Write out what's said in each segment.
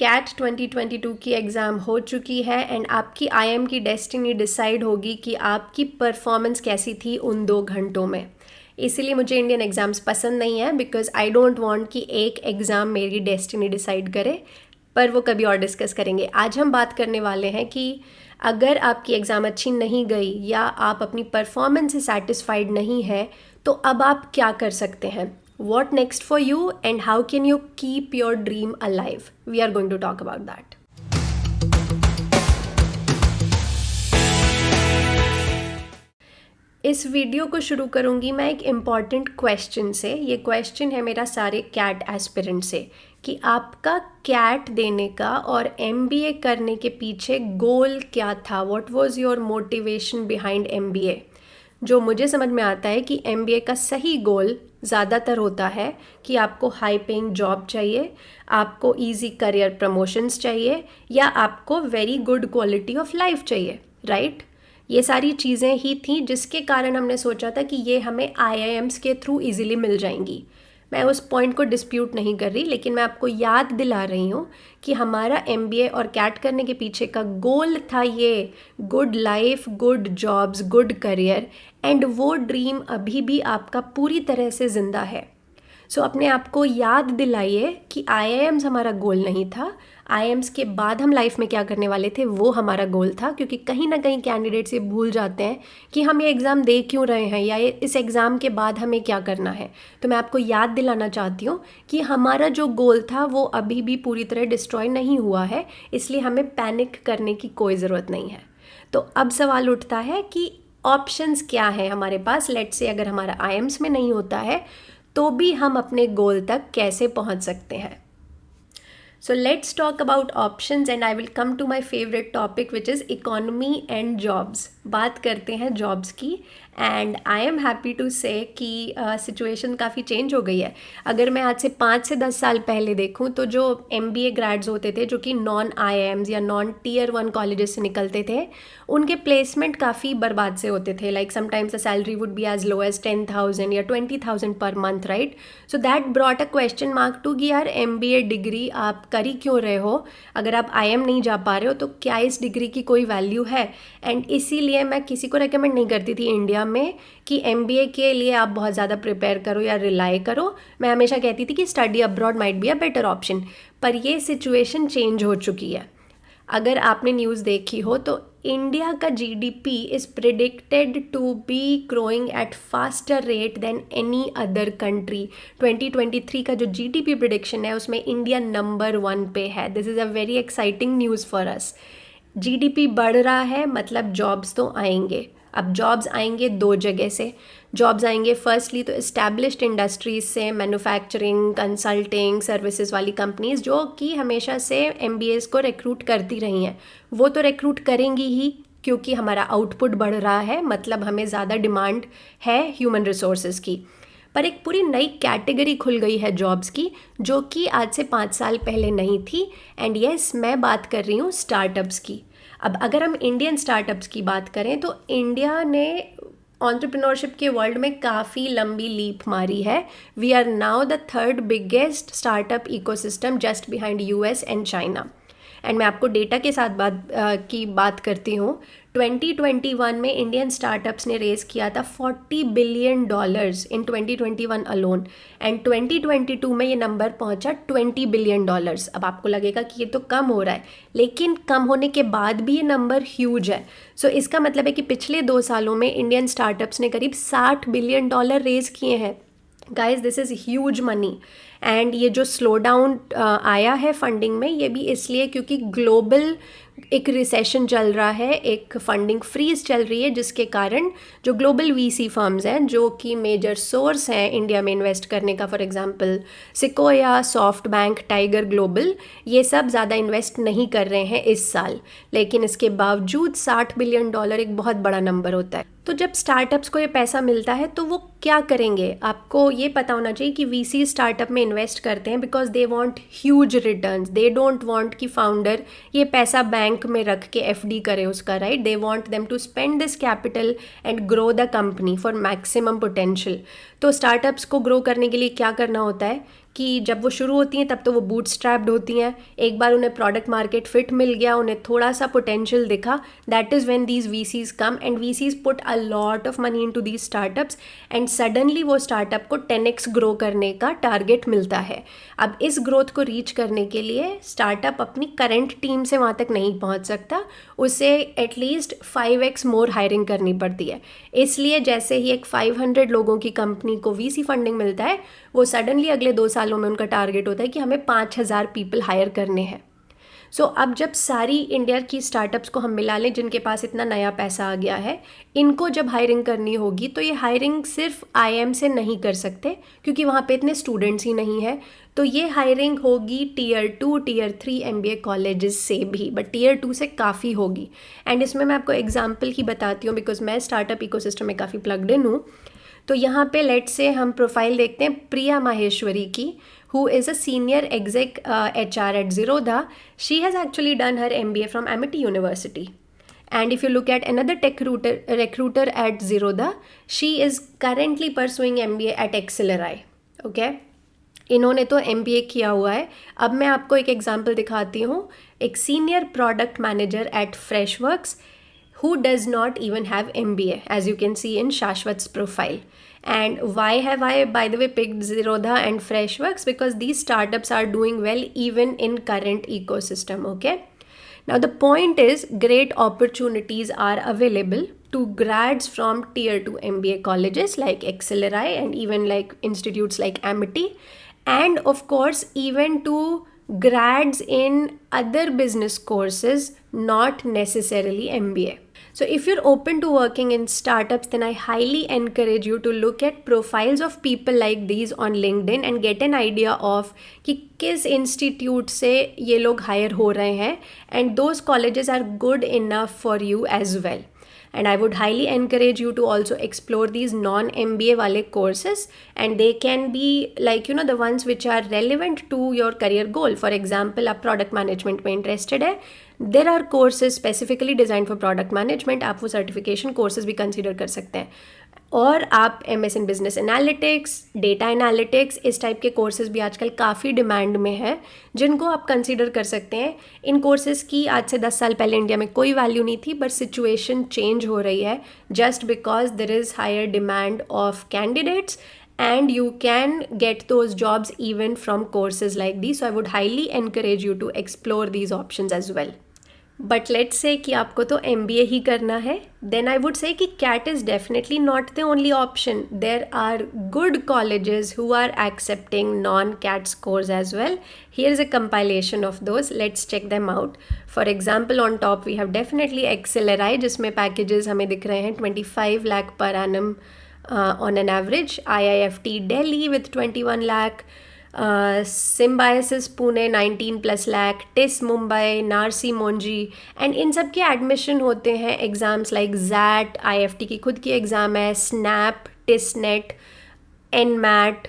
Cat 2022 की exam हो चुकी है एंड आपकी आईएम की डेस्टिनी डिसाइड होगी कि आपकी परफॉर्मेंस कैसी थी उन 2 घंटों में। इसीलिए मुझे इंडियन एग्ज़ाम्स पसंद नहीं है बिकॉज आई डोंट वांट कि एक एग्ज़ाम मेरी डेस्टिनी डिसाइड करे, पर वो कभी और डिस्कस करेंगे। आज हम बात करने वाले हैं कि अगर आपकी एग्ज़ाम अच्छी नहीं गई या आप अपनी परफॉर्मेंस से सेटिस्फाइड नहीं है तो अब आप क्या कर सकते हैं। What next for you and how can you keep your dream alive? We are going to talk about that. इस वीडियो को शुरू करूंगी मैं एक इम्पॉर्टेंट क्वेश्चन से। ये क्वेश्चन है मेरा सारे कैट एस्पिरेंट से कि आपका कैट देने का और एमबीए करने के पीछे गोल क्या था। What was your motivation behind MBA. जो मुझे समझ में आता है कि एमबीए का सही गोल ज़्यादातर होता है कि आपको हाई पेइंग जॉब चाहिए, आपको इजी करियर प्रमोशंस चाहिए या आपको very good quality of life चाहिए, राइट। ये सारी चीज़ें ही थी जिसके कारण हमने सोचा था कि ये हमें आईआईएम्स के थ्रू इजीली मिल जाएंगी। मैं उस पॉइंट को डिस्प्यूट नहीं कर रही, लेकिन मैं आपको याद दिला रही हूँ कि हमारा एमबीए और कैट करने के पीछे का गोल था ये good life, good jobs, good career, and वो ड्रीम अभी भी आपका पूरी तरह से ज़िंदा है। सो अपने आप को याद दिलाइए कि आईआईएम्स हमारा गोल नहीं था। आईआईएम्स के बाद हम लाइफ में क्या करने वाले थे वो हमारा गोल था, क्योंकि कहीं ना कहीं कैंडिडेट्स ये भूल जाते हैं कि हम ये एग्ज़ाम दे क्यों रहे हैं या इस एग्ज़ाम के बाद हमें क्या करना है। तो मैं आपको याद दिलाना चाहती हूँ कि हमारा जो गोल था वो अभी भी पूरी तरह डिस्ट्रॉय नहीं हुआ है, इसलिए हमें पैनिक करने की कोई ज़रूरत नहीं है। तो अब सवाल उठता है कि ऑप्शंस क्या है हमारे पास। लेट्स से अगर हमारा आईआईएम्स में नहीं होता है तो भी हम अपने गोल तक कैसे पहुंच सकते हैं। So let's talk about options and I will come to my favorite topic which is economy and jobs. बात करते हैं जॉब्स की and I am happy to say कि सिचुएशन काफ़ी चेंज हो गई है। अगर मैं आज से 5 से 10 साल पहले देखूं तो जो एमबीए ग्रेड्स होते थे जो कि नॉन आईआईएम्स या नॉन टीयर 1 कॉलेजेस से निकलते थे, उनके प्लेसमेंट काफ़ी बर्बाद से होते थे। Like sometimes the salary would be as low as 10,000 या 20,000 per month, right. So that brought a question mark to कि यार एमबीए डिग्री आप कर ही क्यों रहे हो, अगर आप आईएम नहीं जा पा रहे हो तो क्या इस डिग्री की कोई वैल्यू है। एंड इसीलिए मैं किसी को रेकमेंड नहीं करती थी इंडिया में कि एमबीए के लिए आप बहुत ज़्यादा प्रिपेयर करो या रिलाई करो। मैं हमेशा कहती थी कि study abroad might be a better option, पर ये सिचुएशन चेंज हो चुकी है। अगर आपने न्यूज़ देखी हो तो इंडिया का GDP is predicted to be growing at faster rate than any other country. 2023 का जो जीडीपी प्रिडिक्शन है उसमें इंडिया नंबर 1 पे है। This is a very exciting news for us. GDP बढ़ रहा है मतलब जॉब्स तो आएंगे। अब जॉब्स आएंगे 2 जगह से। जॉब्स आएंगे फर्स्टली तो इस्टेब्लिश्ड इंडस्ट्रीज से, मैन्युफैक्चरिंग, कंसल्टिंग, सर्विसेज वाली कंपनीज जो कि हमेशा से एमबीएस को रिक्रूट करती रही हैं, वो तो रिक्रूट करेंगी ही क्योंकि हमारा आउटपुट बढ़ रहा है, मतलब हमें ज़्यादा डिमांड है ह्यूमन रिसोर्सेज की। पर एक पूरी नई कैटेगरी खुल गई है जॉब्स की जो कि आज से 5 साल पहले नहीं थी। एंड येस, मैं बात कर रही हूँ स्टार्टअप्स की। अब अगर हम इंडियन स्टार्टअप्स की बात करें तो इंडिया ने एंटरप्रेन्योरशिप के वर्ल्ड में काफ़ी लंबी लीप मारी है। We are now the 3rd biggest startup ecosystem just behind US and China. And मैं आपको डेटा के साथ बात करती हूँ। 2021 में इंडियन स्टार्टअप्स ने रेज किया था $40 बिलियन इन 2021 अलोन, एंड 2022 में ये नंबर पहुंचा $20 बिलियन। अब आपको लगेगा कि ये तो कम हो रहा है, लेकिन कम होने के बाद भी ये नंबर ह्यूज है। सो इसका मतलब है कि पिछले 2 सालों में इंडियन स्टार्टअप्स ने करीब $60 बिलियन रेज किए हैं। Guys, this is huge money. And ये जो स्लो डाउन आया है फंडिंग में, ये भी इसलिए क्योंकि ग्लोबल एक रिसेशन चल रहा है, एक फंडिंग फ्रीज चल रही है, जिसके कारण जो ग्लोबल वीसी फर्म्स हैं जो कि मेजर सोर्स हैं इंडिया में इन्वेस्ट करने का, for example sequoia, soft bank, tiger global, ये सब ज़्यादा इन्वेस्ट नहीं कर रहे हैं इस साल। लेकिन इसके बावजूद $60 बिलियन एक बहुत बड़ा नंबर होता है। तो जब स्टार्टअप्स को ये पैसा मिलता है तो वो क्या करेंगे, आपको ये पता होना चाहिए कि वीसी स्टार्टअप में इन्वेस्ट करते हैं because they want huge returns. They don't want कि फाउंडर ये पैसा बैंक में रख के एफडी करे उसका, right. They want them to spend this capital and grow the company for maximum potential. तो स्टार्टअप्स को ग्रो करने के लिए क्या करना होता है कि जब वो शुरू होती हैं तब तो वो बूटस्ट्रैप्ड होती हैं, एक बार उन्हें प्रोडक्ट मार्केट फिट मिल गया, उन्हें थोड़ा सा पोटेंशियल दिखा, that is when these VCs come and VCs put a lot of money into these startups and suddenly वो स्टार्टअप को 10x ग्रो करने का टारगेट मिलता है। अब इस ग्रोथ को रीच करने के लिए स्टार्टअप अपनी करंट टीम से वहाँ तक नहीं पहुँच सकता, उसे एटलीस्ट 5x मोर हायरिंग करनी पड़ती है। इसलिए जैसे ही एक 500 लोगों की कंपनी को VC फंडिंग मिलता है, वो सडनली अगले 2 सालों में उनका टारगेट होता है कि हमें 5000 पीपल हायर करने हैं। सो अब जब सारी इंडिया की स्टार्टअप्स को हम मिला लें जिनके पास इतना नया पैसा आ गया है, इनको जब हायरिंग करनी होगी तो ये हायरिंग सिर्फ IIM से नहीं कर सकते क्योंकि वहाँ पे इतने स्टूडेंट्स ही नहीं है, तो ये हायरिंग होगी Tier 2 Tier 3 MBA कॉलेजेस से भी, बट Tier 2 से काफ़ी होगी। एंड इसमें मैं आपको एग्जाम्पल की बताती हूँ बिकॉज मैं स्टार्टअप इकोसिस्टम में काफ़ी प्लग्ड इन हूँ। तो यहाँ पे लेट से हम प्रोफाइल देखते हैं प्रिया माहेश्वरी की, who is a senior exec HR at Zerodha. She has actually done her MBA from Amity University. And if you look at another tech recruiter at Zerodha, she is currently pursuing MBA at Accelerate. Okay? इन्होंने तो MBA किया हुआ है। अब मैं आपको एक example दिखाती हूँ, एक senior product manager eight Freshworks who does not even have MBA, as you can see in Shashwat's profile. And why have I, by the way, picked Zerodha and Freshworks? Because these startups are doing well even in current ecosystem, okay? Now the point is, great opportunities are available to grads from Tier 2 MBA colleges like Accelerate and even like institutes like Amity, and of course even to grads in other business courses, not necessarily MBA. So if you're open to working in startups, then I highly encourage you to look at profiles of people like these on LinkedIn and get an idea of कि किस institute से ये लोग higher हो रहे हैं, and those colleges are good enough for you as well. And I would highly encourage you to also explore these non-MBA wale courses, and they can be like, you know, the ones which are relevant to your career goal. For example, आप product management में interested है, there are courses specifically designed for product management, आप वो certification courses भी consider कर सकते हैं। और आप MS in Business Analytics, Data Analytics, इस टाइप के कोर्सेज भी आजकल काफ़ी डिमांड में हैं जिनको आप कंसीडर कर सकते हैं। इन कोर्सेज़ की आज से 10 साल पहले इंडिया में कोई वैल्यू नहीं थी, बट सिचुएशन चेंज हो रही है just because there is higher demand of candidates and you can get those jobs even from courses like these. So I would highly encourage you to explore these options as well. But let's say कि आपको तो MBA ही करना है, then I would say कि CAT is definitely not the only option. There are good colleges who are accepting non-CAT scores as well. Here is a compilation of those. Let's check them out. For example, on top we have definitely Accelerate, जिसमें packages हमें दिख रहे हैं 25 lakh per annum on an average. IIFT Delhi with 21 lakh. Symbiosis Pune 19+ lakh, TIS Mumbai, Narsi Monji, and in सब के admission होते हैं exams like ZAT, IFT की खुद की एग्ज़ाम है, SNAP, TISNET, NMAT.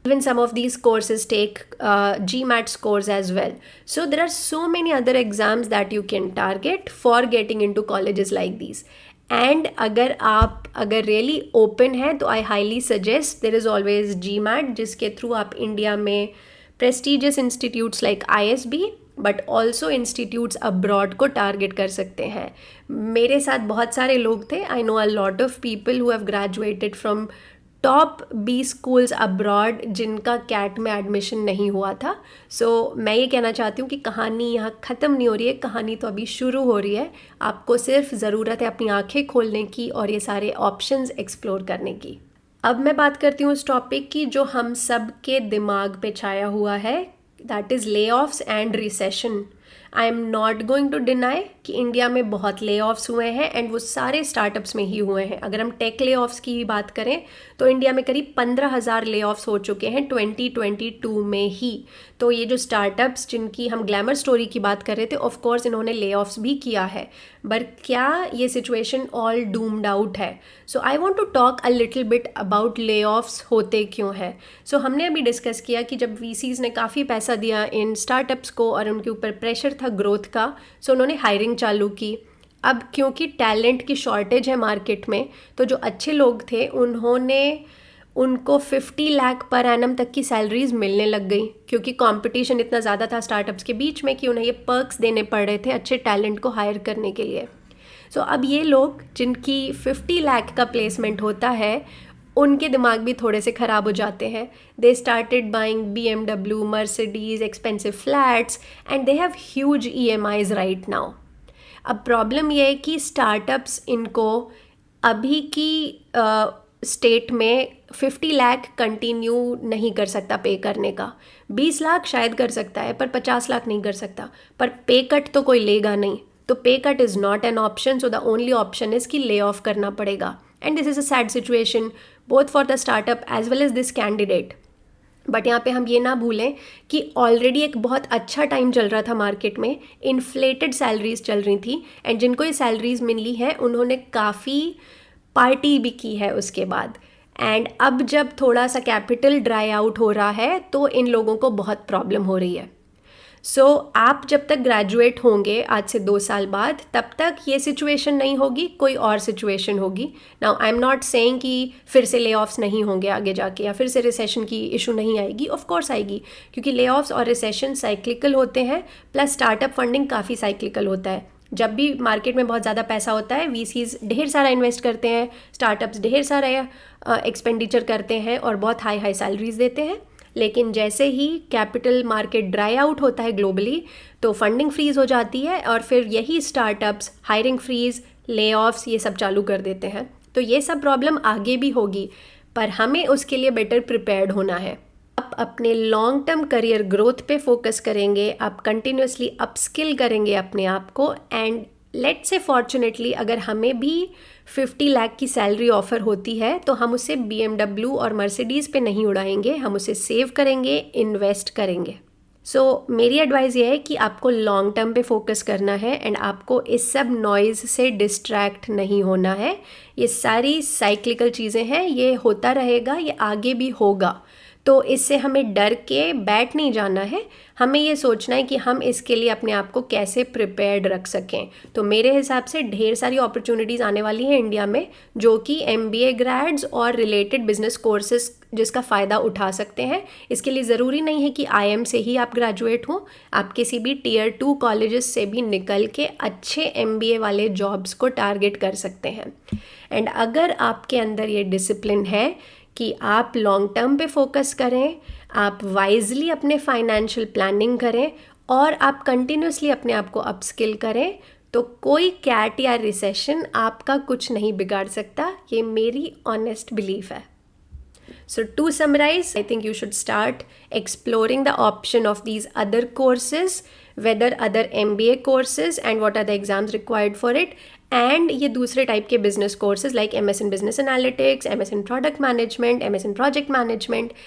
Even some of these courses take GMAT scores as well. So there are so many other exams that you can target for getting into colleges like these. And अगर really open है तो I highly suggest there is always GMAT, जिसके through आप India में prestigious institutes like ISB but also institutes abroad को target कर सकते हैं। मेरे साथ बहुत सारे लोग थे, I know a lot of people who have graduated from top 20 schools abroad जिनका CAT में एडमिशन नहीं हुआ था। सो मैं ये कहना चाहती हूँ कि कहानी यहाँ ख़त्म नहीं हो रही है, कहानी तो अभी शुरू हो रही है। आपको सिर्फ ज़रूरत है अपनी आंखें खोलने की और ये सारे ऑप्शंस एक्सप्लोर करने की। अब मैं बात करती हूँ उस टॉपिक की जो हम सब के दिमाग पे छाया हुआ है, that is layoffs and recession. I am not going to deny कि इंडिया में बहुत ले ऑफ्स हुए हैं एंड वो सारे स्टार्टअप्स में ही हुए हैं। अगर हम टेक ले ऑफ्स की ही बात करें तो इंडिया में करीब 15,000 ले ऑफ्स हो चुके हैं 2022 में ही। तो ये जो स्टार्टअप्स जिनकी हम ग्लैमर स्टोरी की बात कर रहे थे, ऑफ कोर्स इन्होंने ले ऑफ्स भी किया है, बट क्या ये सिचुएशन ऑल डूम्ड आउट है? So I want to talk a little bit about layoffs होते क्यों हैं। सो हमने अभी डिस्कस किया कि जब VCs ने काफ़ी पैसा दिया इन स्टार्टअप्स को और उनके ऊपर प्रेशर था ग्रोथ का, सो उन्होंने हायरिंग चालू की। अब क्योंकि टैलेंट की शॉर्टेज है मार्केट में, तो जो अच्छे लोग थे उन्होंने उनको 50 लाख पर एनम तक की सैलरीज मिलने लग गई, क्योंकि कंपटीशन इतना ज़्यादा था स्टार्टअप्स के बीच में कि उन्हें ये पर्क्स देने पड़ रहे थे अच्छे टैलेंट को हायर करने के लिए। सो अब ये लोग जिनकी 50 लाख का प्लेसमेंट होता है, उनके दिमाग भी थोड़े से ख़राब हो जाते हैं। They started buying BMW, Mercedes, expensive flats and they have huge EMIs right now. अब प्रॉब्लम ये है कि स्टार्टअप्स इनको अभी की स्टेट में 50 लाख कंटिन्यू नहीं कर सकता पे करने का। 20 लाख शायद कर सकता है, पर 50 लाख नहीं कर सकता। पर पे कट तो कोई लेगा नहीं, तो pay cut is not an option. So the only option is कि ले ऑफ करना पड़ेगा। And this is a sad situation both for the startup as well as this candidate. But यहाँ पे हम ये ना भूलें कि ऑलरेडी एक बहुत अच्छा टाइम चल रहा था मार्केट में, इन्फ्लेटेड सैलरीज चल रही थी, एंड जिनको ये सैलरीज मिली हैं उन्होंने काफ़ी पार्टी भी की है उसके बाद। एंड अब जब थोड़ा सा कैपिटल ड्राई आउट हो रहा है तो इन लोगों को बहुत प्रॉब्लम हो रही है। सो आप जब तक ग्रेजुएट होंगे आज से 2 साल बाद, तब तक ये सिचुएशन नहीं होगी, कोई और सिचुएशन होगी। Now I am not saying कि फिर से ले ऑफ्स नहीं होंगे आगे जाके, या फिर से रिसेशन की इशू नहीं आएगी। ऑफ कोर्स आएगी, क्योंकि ले ऑफ्स और रिसेशन साइक्लिकल होते हैं, प्लस स्टार्टअप फंडिंग काफ़ी साइक्लिकल होता है। जब भी मार्केट में बहुत ज़्यादा पैसा होता है, VCs ढेर सारा इन्वेस्ट करते हैं, स्टार्टअप्स ढेर सारा एक्सपेंडिचर करते हैं और बहुत हाई सैलरीज देते हैं। लेकिन जैसे ही कैपिटल मार्केट ड्राई आउट होता है ग्लोबली, तो फंडिंग फ्रीज हो जाती है और फिर यही स्टार्टअप्स हायरिंग फ्रीज, ले ऑफ्स, ये सब चालू कर देते हैं। तो ये सब प्रॉब्लम आगे भी होगी, पर हमें उसके लिए बेटर प्रिपेयर्ड होना है। आप अपने लॉन्ग टर्म करियर ग्रोथ पे फोकस करेंगे, आप कंटिन्यूसली अपस्किल करेंगे अपने आप को, एंड लेट्स से फॉर्चुनेटली अगर हमें भी 50 लाख की सैलरी ऑफर होती है तो हम उसे BMW और मर्सिडीज़ पे नहीं उड़ाएंगे, हम उसे सेव करेंगे, इन्वेस्ट करेंगे। सो मेरी एडवाइस ये है कि आपको लॉन्ग टर्म पे फोकस करना है, एंड आपको इस सब नॉइज़ से डिस्ट्रैक्ट नहीं होना है। ये सारी साइक्लिकल चीज़ें हैं, ये होता रहेगा, ये आगे भी होगा। तो इससे हमें डर के बैठ नहीं जाना है, हमें ये सोचना है कि हम इसके लिए अपने आप को कैसे प्रिपेयर्ड रख सकें। तो मेरे हिसाब से ढेर सारी अपॉर्चुनिटीज़ आने वाली हैं इंडिया में, जो कि MBA ग्रेड्स और रिलेटेड बिजनेस कोर्सेज जिसका फ़ायदा उठा सकते हैं। इसके लिए ज़रूरी नहीं है कि IIM से ही आप ग्रेजुएट हों, आप किसी भी Tier 2 कॉलेजेस से भी निकल के अच्छे MBA वाले जॉब्स को टारगेट कर सकते हैं। एंड अगर आपके अंदर ये डिसिप्लिन है कि आप लॉन्ग टर्म पे फोकस करें, आप वाइजली अपने फाइनेंशियल प्लानिंग करें और आप कंटिन्यूसली अपने आप को अपस्किल करें, तो कोई कैट या रिसेशन आपका कुछ नहीं बिगाड़ सकता। ये मेरी ऑनेस्ट बिलीफ है। So to summarize, I think you should start exploring the option of these other courses, whether other MBA courses and what are the exams required for it, and ये दूसरे टाइप के business courses like MS in Business Analytics, MS in Product Management, MS in Project Management,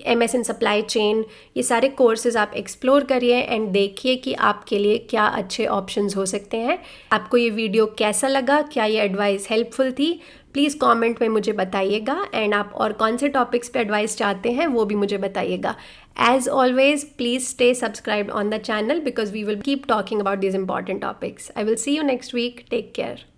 MS in Supply Chain, ये सारे courses आप explore करिए and देखिए कि आपके लिए क्या अच्छे options हो सकते हैं। आपको ये वीडियो कैसा लगा, क्या ये एडवाइस हेल्पफुल थी, प्लीज़ कमेंट में मुझे बताइएगा, एंड आप और कौन से टॉपिक्स पे एडवाइस चाहते हैं वो भी मुझे बताइएगा। As always, please stay subscribed on the channel because we will keep talking about these important topics. I will see you next week. Take care.